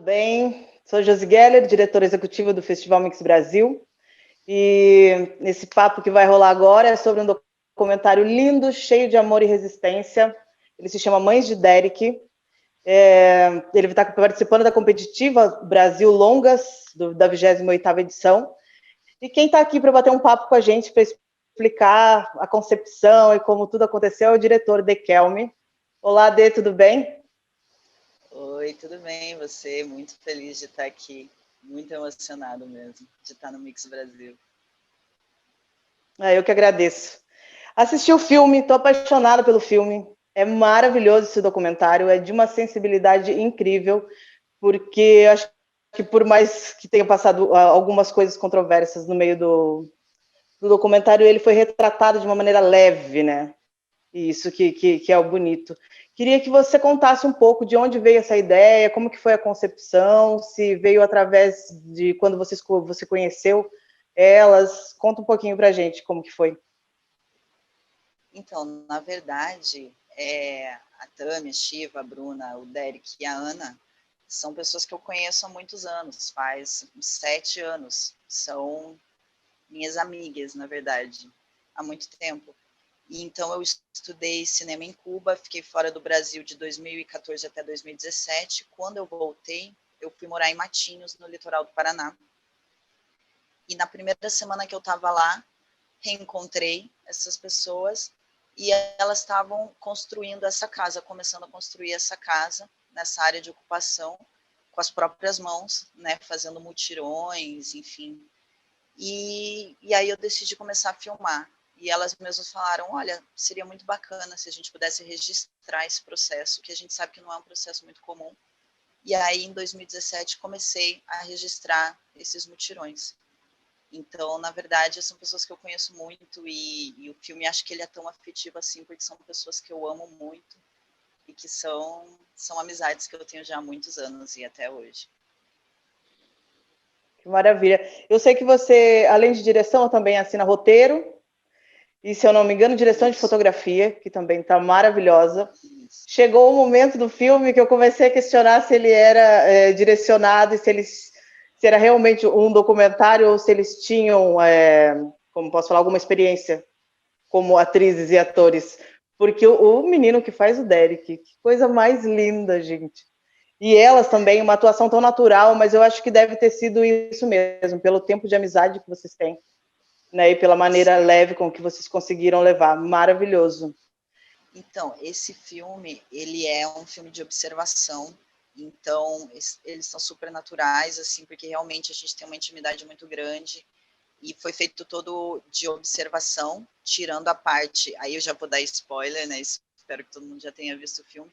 bem? Sou Josi Geller, diretora executiva do Festival Mix Brasil. E esse papo que vai rolar agora é sobre um documentário lindo, cheio de amor e resistência. Ele se chama Mães de Derek. Ele está participando da competitiva Brasil Longas, da 28ª edição. E quem está aqui para bater um papo com a gente, para explicar a concepção e como tudo aconteceu, é o diretor Dekelme. Olá, Dê, tudo bem? Oi, tudo bem? Você? Muito feliz de estar aqui. Muito emocionado mesmo de estar no Mix Brasil. Eu que agradeço. Assisti o filme, estou apaixonada pelo filme. É maravilhoso esse documentário, é de uma sensibilidade incrível, porque acho que por mais que tenha passado algumas coisas controversas no meio do documentário, ele foi retratado de uma maneira leve, né? E isso que é o bonito. Queria que você contasse um pouco de onde veio essa ideia, como que foi a concepção, se veio através de quando você conheceu elas. Conta um pouquinho pra gente como que foi. Então, na verdade, a Tami, a Shiva, a Bruna, o Derek e a Ana são pessoas que eu conheço há muitos anos, faz uns 7 anos. São minhas amigas, na verdade, há muito tempo. E então eu estudei cinema em Cuba, fiquei fora do Brasil de 2014 até 2017. Quando eu voltei, eu fui morar em Matinhos, no litoral do Paraná. E na primeira semana que eu estava lá, reencontrei essas pessoas e elas estavam construindo essa casa, começando a construir essa casa nessa área de ocupação com as próprias mãos, né, fazendo mutirões, enfim. E aí eu decidi começar a filmar. E elas mesmas falaram, olha, seria muito bacana se a gente pudesse registrar esse processo, que a gente sabe que não é um processo muito comum. E aí, em 2017, comecei a registrar esses mutirões. Então, na verdade, são pessoas que eu conheço muito e o filme, acho que ele é tão afetivo assim, porque são pessoas que eu amo muito e que são amizades que eu tenho já há muitos anos e até hoje. Que maravilha. Eu sei que você, além de direção, também assina roteiro e, se eu não me engano, direção de fotografia, que também está maravilhosa. Chegou o momento do filme que eu comecei a questionar se ele era direcionado e se era realmente um documentário ou se eles tinham, como posso falar, alguma experiência como atrizes e atores. Porque o menino que faz o Derek, que coisa mais linda, gente. E elas também, uma atuação tão natural, mas eu acho que deve ter sido isso mesmo, pelo tempo de amizade que vocês têm, né? E pela maneira leve com que vocês conseguiram levar. Maravilhoso. Então, esse filme, ele é um filme de observação, então eles são super naturais, assim, porque realmente a gente tem uma intimidade muito grande e foi feito todo de observação, tirando a parte, aí eu já vou dar spoiler, né, espero que todo mundo já tenha visto o filme,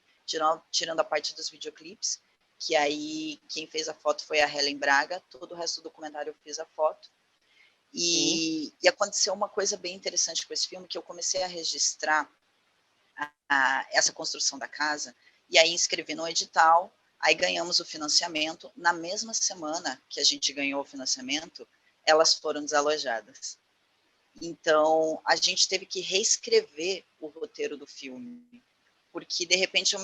tirando a parte dos videoclipes, que aí quem fez a foto foi a Helen Braga, todo o resto do documentário eu fiz a foto, e aconteceu uma coisa bem interessante com esse filme, que eu comecei a registrar essa construção da casa, e aí inscrevi no edital, aí ganhamos o financiamento. Na mesma semana que a gente ganhou o financiamento, elas foram desalojadas. Então, a gente teve que reescrever o roteiro do filme, porque, de repente, eu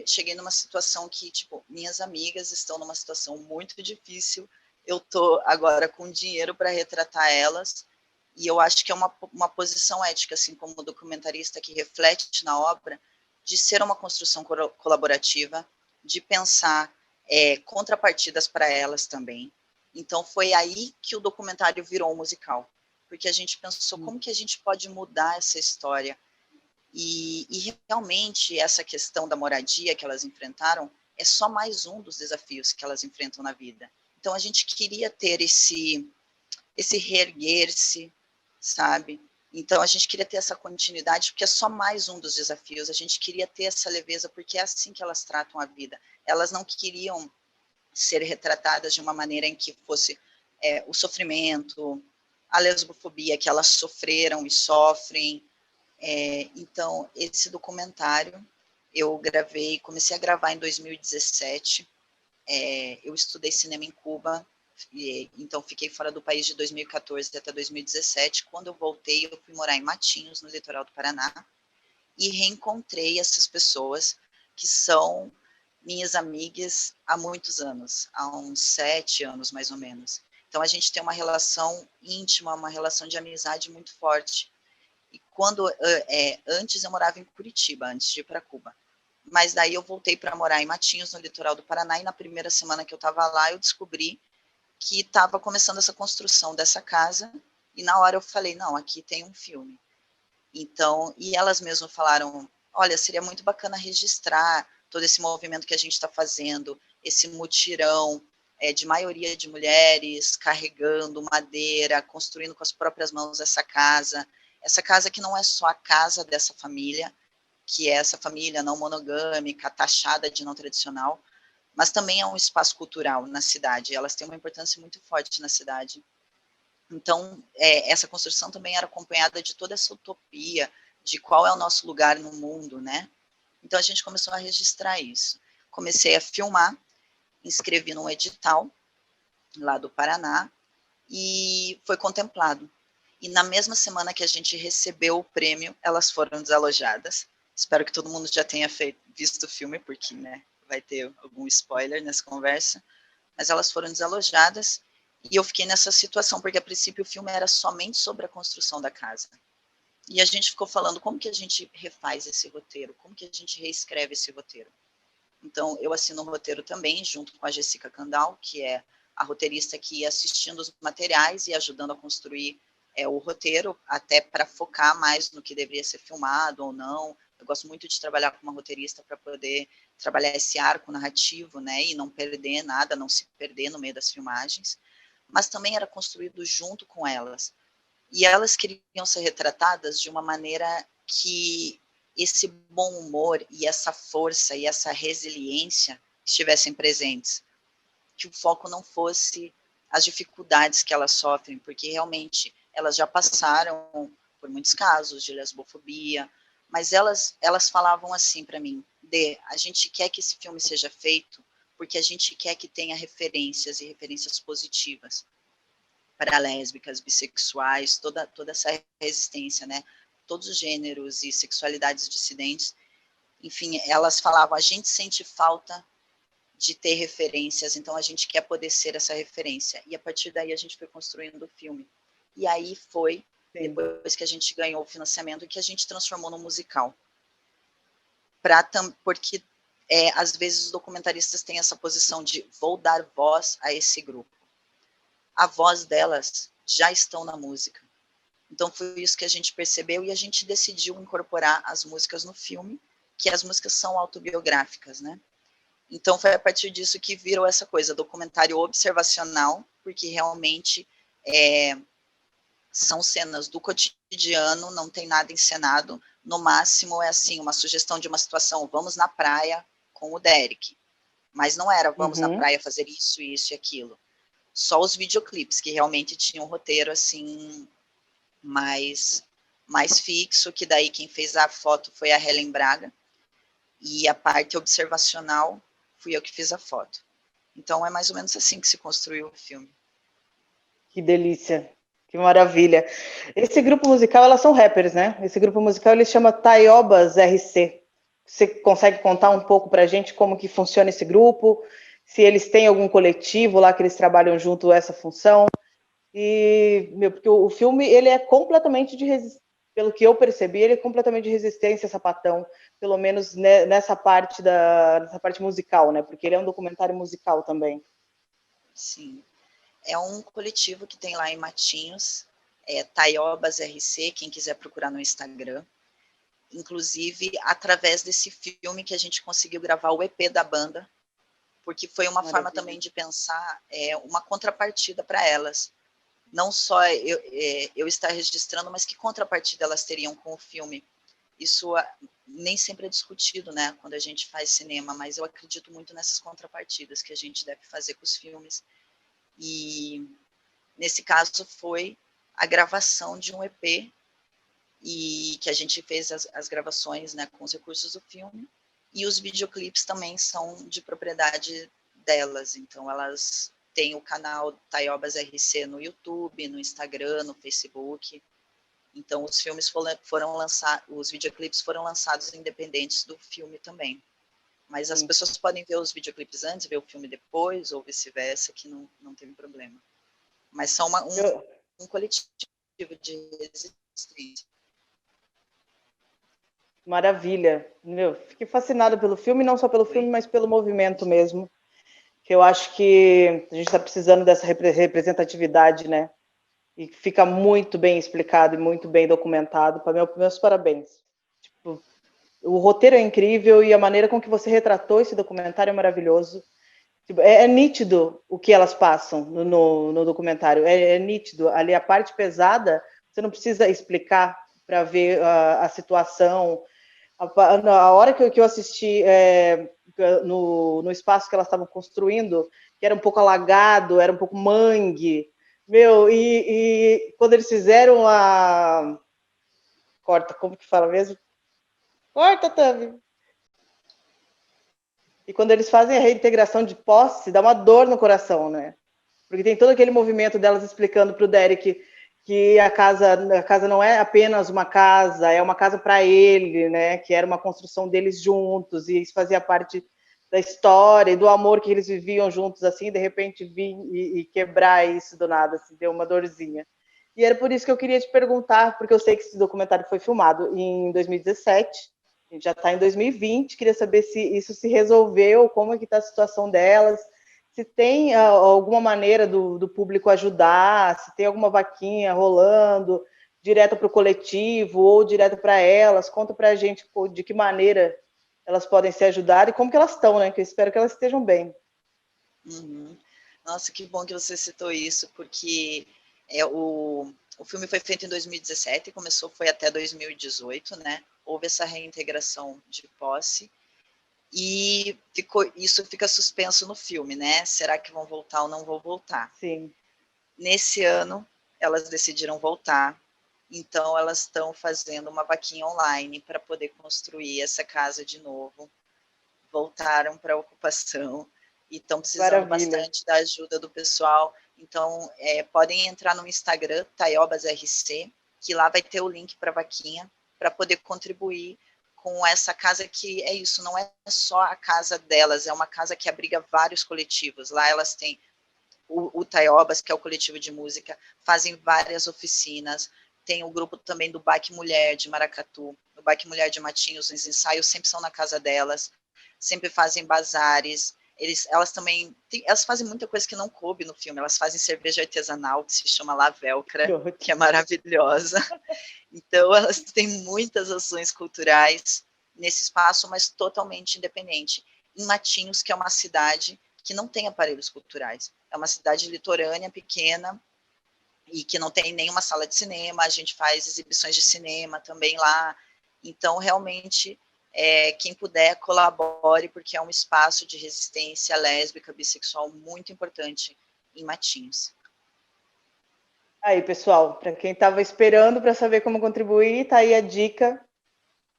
cheguei numa situação que, tipo, minhas amigas estão numa situação muito difícil, eu tô agora com dinheiro para retratar elas, e eu acho que é uma posição ética, assim, como documentarista que reflete na obra, de ser uma construção colaborativa, de pensar contrapartidas para elas também. Então, foi aí que o documentário virou um musical, porque a gente pensou como que a gente pode mudar essa história. E realmente, essa questão da moradia que elas enfrentaram é só mais um dos desafios que elas enfrentam na vida. Então, a gente queria ter esse reerguer-se, sabe? Então, a gente queria ter essa continuidade, porque é só mais um dos desafios. A gente queria ter essa leveza, porque é assim que elas tratam a vida. Elas não queriam ser retratadas de uma maneira em que fosse o sofrimento, a lesbofobia que elas sofreram e sofrem. Então, esse documentário eu comecei a gravar em 2017. Eu estudei cinema em Cuba, então fiquei fora do país de 2014 até 2017. Quando eu voltei, eu fui morar em Matinhos, no litoral do Paraná, e reencontrei essas pessoas que são minhas amigas há muitos anos, há uns 7 anos mais ou menos. Então a gente tem uma relação íntima, uma relação de amizade muito forte. E quando antes eu morava em Curitiba, antes de ir para Cuba. Mas daí eu voltei para morar em Matinhos, no litoral do Paraná, e na primeira semana que eu estava lá, eu descobri que estava começando essa construção dessa casa, e na hora eu falei, não, aqui tem um filme. Então, e elas mesmas falaram, olha, seria muito bacana registrar todo esse movimento que a gente está fazendo, esse mutirão de maioria de mulheres carregando madeira, construindo com as próprias mãos essa casa que não é só a casa dessa família, que é essa família não monogâmica, taxada de não tradicional, mas também é um espaço cultural na cidade, elas têm uma importância muito forte na cidade. Então, essa construção também era acompanhada de toda essa utopia de qual é o nosso lugar no mundo, né? Então, a gente começou a registrar isso. Comecei a filmar, inscrevi num edital lá do Paraná e foi contemplado. E na mesma semana que a gente recebeu o prêmio, elas foram desalojadas. Espero que todo mundo já tenha visto o filme, porque, né, vai ter algum spoiler nessa conversa. Mas elas foram desalojadas e eu fiquei nessa situação, porque a princípio o filme era somente sobre a construção da casa. E a gente ficou falando como que a gente refaz esse roteiro, como que a gente reescreve esse roteiro. Então, eu assino o roteiro também, junto com a Jessica Kandal, que é a roteirista que ia assistindo os materiais e ajudando a construir o roteiro, até para focar mais no que deveria ser filmado ou não. Eu gosto muito de trabalhar com uma roteirista para poder trabalhar esse arco narrativo, né, e não perder nada, não se perder no meio das filmagens. Mas também era construído junto com elas. E elas queriam ser retratadas de uma maneira que esse bom humor e essa força e essa resiliência estivessem presentes. Que o foco não fosse as dificuldades que elas sofrem, porque realmente elas já passaram por muitos casos de lesbofobia, mas elas falavam assim para mim, a gente quer que esse filme seja feito porque a gente quer que tenha referências e referências positivas para lésbicas, bissexuais, toda essa resistência, né? Todos os gêneros e sexualidades dissidentes. Enfim, elas falavam, a gente sente falta de ter referências, então a gente quer poder ser essa referência. E a partir daí a gente foi construindo o filme. E aí foi, Sim. Depois que a gente ganhou o financiamento, que a gente transformou no musical. Porque às vezes os documentaristas têm essa posição de vou dar voz a esse grupo. A voz delas já estão na música. Então foi isso que a gente percebeu e a gente decidiu incorporar as músicas no filme, que as músicas são autobiográficas, né? Então foi a partir disso que virou essa coisa, documentário observacional, porque realmente são cenas do cotidiano, não tem nada encenado, no máximo é assim, uma sugestão de uma situação, vamos na praia com o Derek, mas não era, vamos na praia fazer isso, isso e aquilo. Só os videoclipes, que realmente tinham um roteiro, assim, mais fixo, que daí quem fez a foto foi a Helen Braga, e a parte observacional fui eu que fiz a foto. Então, é mais ou menos assim que se construiu o filme. Que delícia, que maravilha. Esse grupo musical, elas são rappers, né? Esse grupo musical, ele chama Taiobas RC. Você consegue contar um pouco pra gente como que funciona esse grupo? Se eles têm algum coletivo lá que eles trabalham junto a essa função? E, porque o filme, ele é completamente de resistência, pelo que eu percebi, ele é completamente de resistência sapatão, pelo menos nessa parte musical, né? Porque ele é um documentário musical também. Sim. É um coletivo que tem lá em Matinhos, Taiobas RC, quem quiser procurar no Instagram. Inclusive, através desse filme que a gente conseguiu gravar o EP da banda, porque foi uma forma também de pensar uma contrapartida para elas. Não só eu estar registrando, mas que contrapartida elas teriam com o filme. Isso nem sempre é discutido, né, quando a gente faz cinema, mas eu acredito muito nessas contrapartidas que a gente deve fazer com os filmes. E nesse caso foi a gravação de um EP e que a gente fez as gravações, né, com os recursos do filme, e os videoclipes também são de propriedade delas, então elas têm o canal Taiobas RC no YouTube, no Instagram, no Facebook, então os filmes foram lançados, os videoclipes foram lançados independentes do filme também. Mas as pessoas podem ver os videoclipes antes, ver o filme depois, ou vice-versa, que não tem problema. Mas são um coletivo de resistência. Maravilha. Fiquei fascinada pelo filme, não só pelo filme, mas pelo movimento mesmo. Que eu acho que a gente está precisando dessa representatividade, né? E fica muito bem explicado e muito bem documentado. Meus parabéns. Tipo, o roteiro é incrível e a maneira com que você retratou esse documentário é maravilhoso. Tipo, é nítido o que elas passam no documentário. É nítido. Ali a parte pesada, você não precisa explicar para ver a situação. A hora que eu assisti no espaço que elas estavam construindo, que era um pouco alagado, era um pouco mangue, e quando eles fizeram a... Corta, como que fala mesmo? Corta, Tami! E quando eles fazem a reintegração de posse, dá uma dor no coração, né? Porque tem todo aquele movimento delas explicando para o Derek que a casa não é apenas uma casa, é uma casa para ele, né? Que era uma construção deles juntos e isso fazia parte da história e do amor que eles viviam juntos, assim, de repente vir e quebrar isso do nada, assim, deu uma dorzinha. E era por isso que eu queria te perguntar, porque eu sei que esse documentário foi filmado em 2017, a gente já está em 2020, queria saber se isso se resolveu, como é que está a situação delas, se tem alguma maneira do público ajudar, se tem alguma vaquinha rolando, direto para o coletivo ou direto para elas, conta para a gente de que maneira elas podem ser ajudadas e como que elas estão, né? Que eu espero que elas estejam bem. Uhum. Nossa, que bom que você citou isso, porque o filme foi feito em 2017, foi até 2018, né? Houve essa reintegração de posse, e isso fica suspenso no filme, né? Será que vão voltar ou não vão voltar? Sim. Nesse ano, elas decidiram voltar, então elas estão fazendo uma vaquinha online para poder construir essa casa de novo. Voltaram para a ocupação e estão precisando bastante da ajuda do pessoal. Então, podem entrar no Instagram, TaiobasRC, que lá vai ter o link para a vaquinha, para poder contribuir com essa casa que é isso, não é só a casa delas, é uma casa que abriga vários coletivos. Lá elas têm o Taiobas, que é o coletivo de música, fazem várias oficinas, tem o grupo também do Baque Mulher de Maracatu, o Baque Mulher de Matinhos, os ensaios sempre são na casa delas, sempre fazem bazares, elas também, elas fazem muita coisa que não coube no filme, elas fazem cerveja artesanal, que se chama La Velcra, que é maravilhosa, então elas têm muitas ações culturais nesse espaço, mas totalmente independente, em Matinhos, que é uma cidade que não tem aparelhos culturais, é uma cidade litorânea, pequena, e que não tem nenhuma sala de cinema, a gente faz exibições de cinema também lá, então realmente quem puder colabore, porque é um espaço de resistência lésbica, bissexual muito importante em Matinhos. Aí, pessoal, para quem estava esperando para saber como contribuir, tá aí a dica,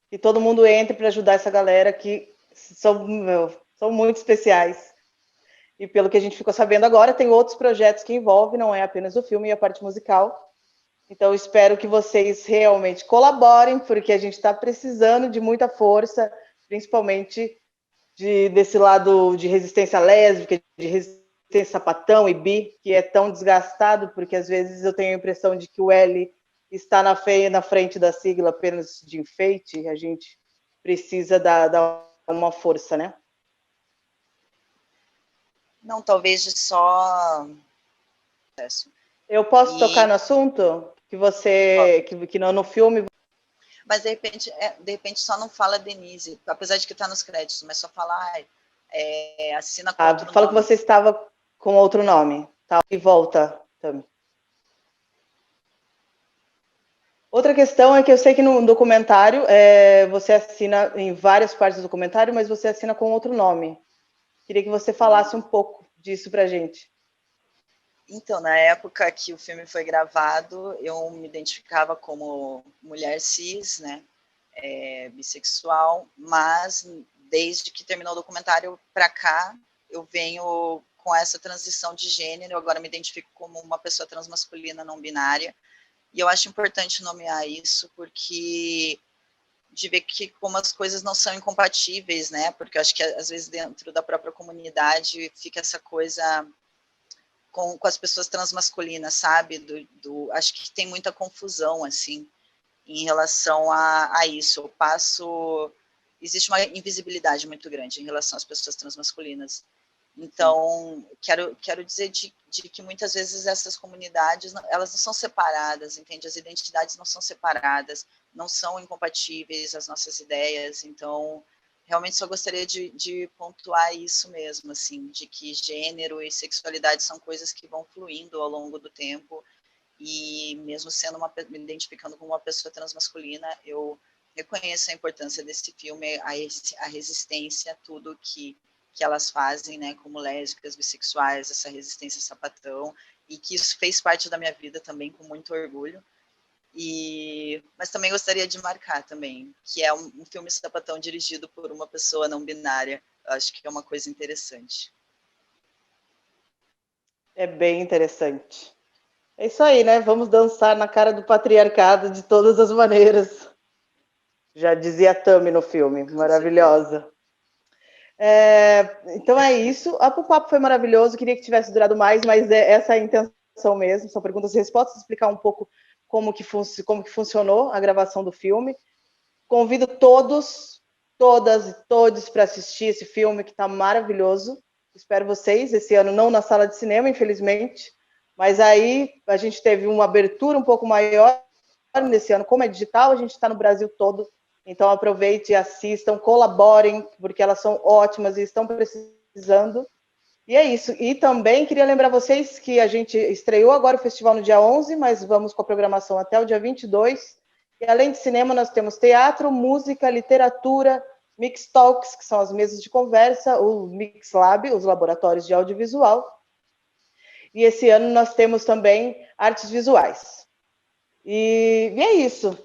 que todo mundo entre para ajudar essa galera que são muito especiais. E pelo que a gente ficou sabendo agora, tem outros projetos que envolvem, não é apenas o filme e a parte musical. Então, espero que vocês realmente colaborem, porque a gente está precisando de muita força, principalmente desse lado de resistência lésbica, de resistência sapatão e bi, que é tão desgastado, porque às vezes eu tenho a impressão de que o L está na frente da sigla apenas de enfeite, e a gente precisa dar uma força, né? Não, talvez só... Eu posso tocar no assunto que você que no filme, mas de repente só não fala Denise, apesar de que está nos créditos, mas só fala assina com outro fala nome. que você estava com outro nome, tá? E volta também. Outra questão é que eu sei que no documentário você assina em várias partes do documentário, mas você assina com outro nome. Queria que você falasse um pouco disso pra gente. Então, na época que o filme foi gravado, eu me identificava como mulher cis, né, bissexual, mas desde que terminou o documentário para cá, eu venho com essa transição de gênero, agora me identifico como uma pessoa transmasculina não binária, e eu acho importante nomear isso, porque de ver que como as coisas não são incompatíveis, né? Porque eu acho que às vezes dentro da própria comunidade fica essa coisa com as pessoas transmasculinas, sabe? Acho que tem muita confusão, assim, em relação a isso. Existe uma invisibilidade muito grande em relação às pessoas transmasculinas. Então, quero dizer de que muitas vezes essas comunidades, elas não são separadas, entende? As identidades não são separadas, não são incompatíveis as nossas ideias. Então, realmente só gostaria de pontuar isso mesmo, assim, de que gênero e sexualidade são coisas que vão fluindo ao longo do tempo, e mesmo sendo me identificando como uma pessoa transmasculina, eu reconheço a importância desse filme, a resistência, tudo que elas fazem, né, como lésbicas, bissexuais, essa resistência sapatão, e que isso fez parte da minha vida também com muito orgulho. Mas também gostaria de marcar também, que é um filme sapatão dirigido por uma pessoa não binária. Eu acho que é uma coisa interessante. É bem interessante. É isso aí, né? Vamos dançar na cara do patriarcado de todas as maneiras. Já dizia a Tami no filme, maravilhosa. Então é isso. O papo foi maravilhoso, queria que tivesse durado mais, mas essa é a intenção mesmo, são perguntas e respostas, explicar um pouco como que funcionou a gravação do filme. Convido todos, todas e todos para assistir esse filme que está maravilhoso. Espero vocês, esse ano não na sala de cinema, infelizmente, mas aí a gente teve uma abertura um pouco maior nesse ano, como é digital, a gente está no Brasil todo. Então, aproveite e assistam, colaborem, porque elas são ótimas e estão precisando. E é isso. E também queria lembrar vocês que a gente estreou agora o festival no dia 11, mas vamos com a programação até o dia 22. E além de cinema, nós temos teatro, música, literatura, Mix Talks, que são as mesas de conversa, o Mix Lab, os laboratórios de audiovisual. E esse ano nós temos também artes visuais. E é isso.